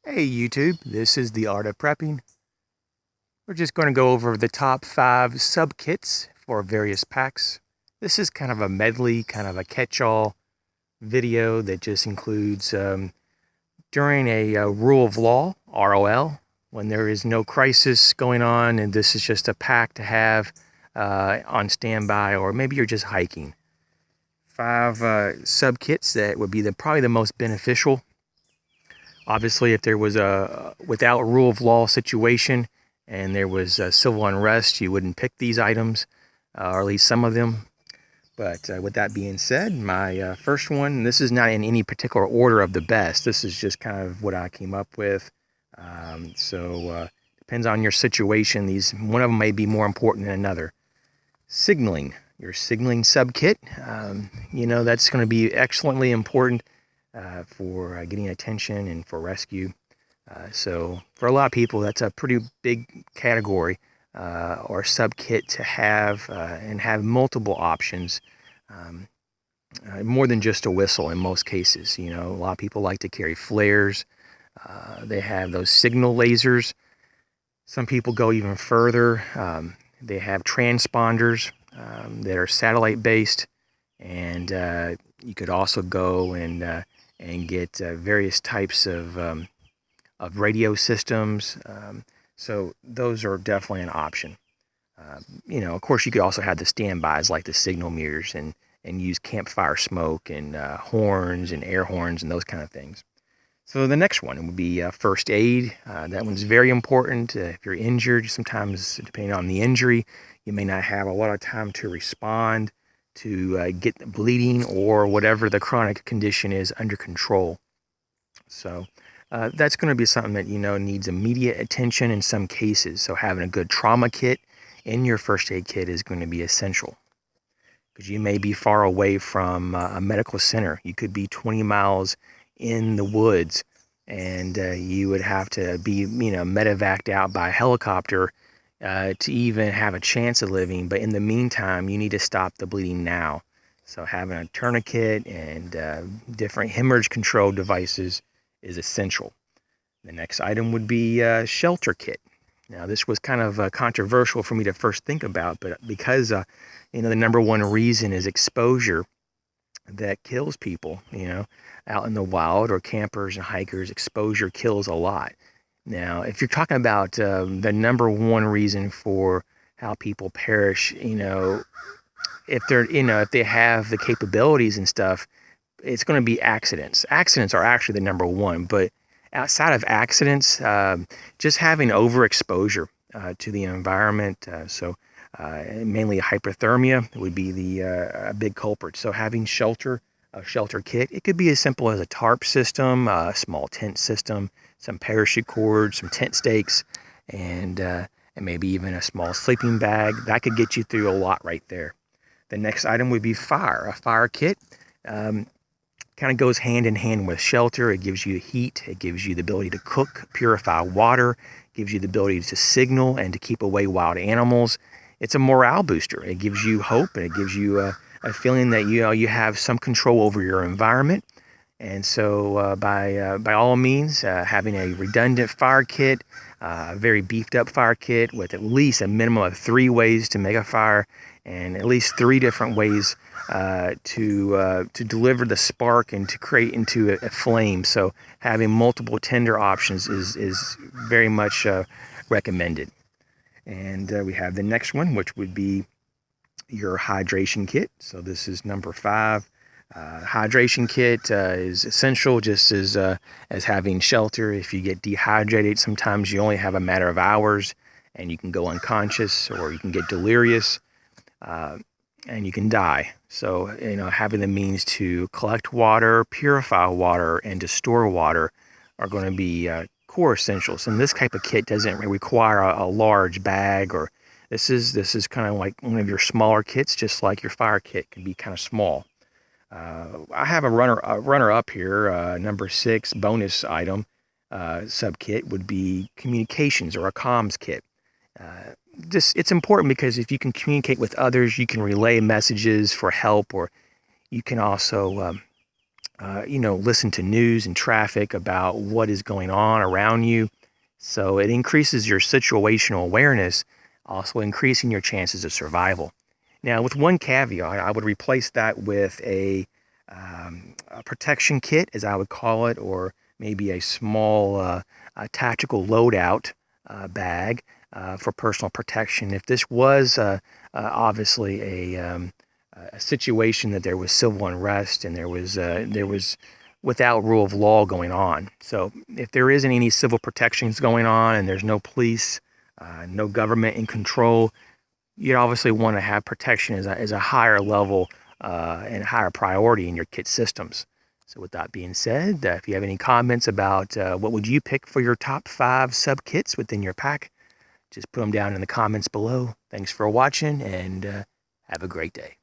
Hey YouTube, this is the Art of Prepping. We're just going to go over the top 5 sub-kits for various packs. This is kind of a medley, kind of a catch-all video that just includes during a rule of law, ROL, when there is no crisis going on and this is just a pack to have on standby, or maybe you're just hiking. 5 sub-kits that would be probably the most beneficial. Obviously, if there was a without rule of law situation and there was civil unrest, you wouldn't pick these items, or at least some of them. But with that being said, my first one, this is not in any particular order of the best. This is just kind of what I came up with. Depends on your situation. One of them may be more important than another. Signaling, your signaling sub kit. That's going to be excellently important for getting attention and for rescue. So for a lot of people, that's a pretty big category or sub kit to have and have multiple options. More than just a whistle in most cases. A lot of people like to carry flares. They have those signal lasers. Some people go even further. They have transponders that are satellite based, and you could also go and get various types of radio systems. So those are definitely an option. Of course, you could also have the standbys like the signal mirrors and use campfire smoke and horns and air horns and those kind of things. So the next one would be first aid. That one's very important. If you're injured, sometimes depending on the injury, you may not have a lot of time to respond to get the bleeding or whatever the chronic condition is under control. So that's going to be something that needs immediate attention in some cases. So having a good trauma kit in your first aid kit is going to be essential, because you may be far away from a medical center. You could be 20 miles in the woods, and you would have to be medevaced out by helicopter to even have a chance of living. But in the meantime, you need to stop the bleeding now. So having a tourniquet and different hemorrhage control devices is essential. The next item would be a shelter kit. Now, this was kind of controversial for me to first think about, but because the number one reason is exposure that kills people, out in the wild, or campers and hikers, exposure kills a lot. Now, if you're talking about the number one reason for how people perish, if they have the capabilities and stuff, it's going to be accidents. Accidents are actually the number one, but outside of accidents, just having overexposure to the environment, mainly hypothermia would be a big culprit. So having a shelter kit, it could be as simple as a tarp system, a small tent system, some parachute cords, some tent stakes, and maybe even a small sleeping bag. That could get you through a lot right there. The next item would be a fire kit. Kind of goes hand in hand with shelter. It gives you heat. It gives you the ability to cook, purify water, gives you the ability to signal and to keep away wild animals. It's a morale booster. It gives you hope, and it gives you a feeling that you have some control over your environment. And so by all means, having a redundant fire kit, a very beefed up fire kit with at least a minimum of 3 ways to make a fire, and at least 3 different ways to deliver the spark and to create into a flame. So having multiple tinder options is very much recommended. And we have the next one, which would be your hydration kit. So this is number 5. Hydration kit is essential, just as having shelter. If you get dehydrated, sometimes you only have a matter of hours and you can go unconscious, or you can get delirious, and you can die. So having the means to collect water, purify water, and to store water are going to be core essentials. And this type of kit doesn't require a large bag, or this is kind of like one of your smaller kits, just like your fire kit can be kind of small. I have a runner up here. Number 6 bonus item sub kit would be communications, or a comms kit. It's important because if you can communicate with others, you can relay messages for help, or you can also listen to news and traffic about what is going on around you. So it increases your situational awareness, also increasing your chances of survival. Now, with one caveat, I would replace that with a protection kit, as I would call it, or maybe a small tactical loadout bag for personal protection. If this was obviously a situation that there was civil unrest and there was without rule of law going on. So if there isn't any civil protections going on and there's no police, no government in control, you obviously want to have protection as a higher level and higher priority in your kit systems. So with that being said, if you have any comments about what would you pick for your top 5 sub kits within your pack, just put them down in the comments below. Thanks for watching, and have a great day.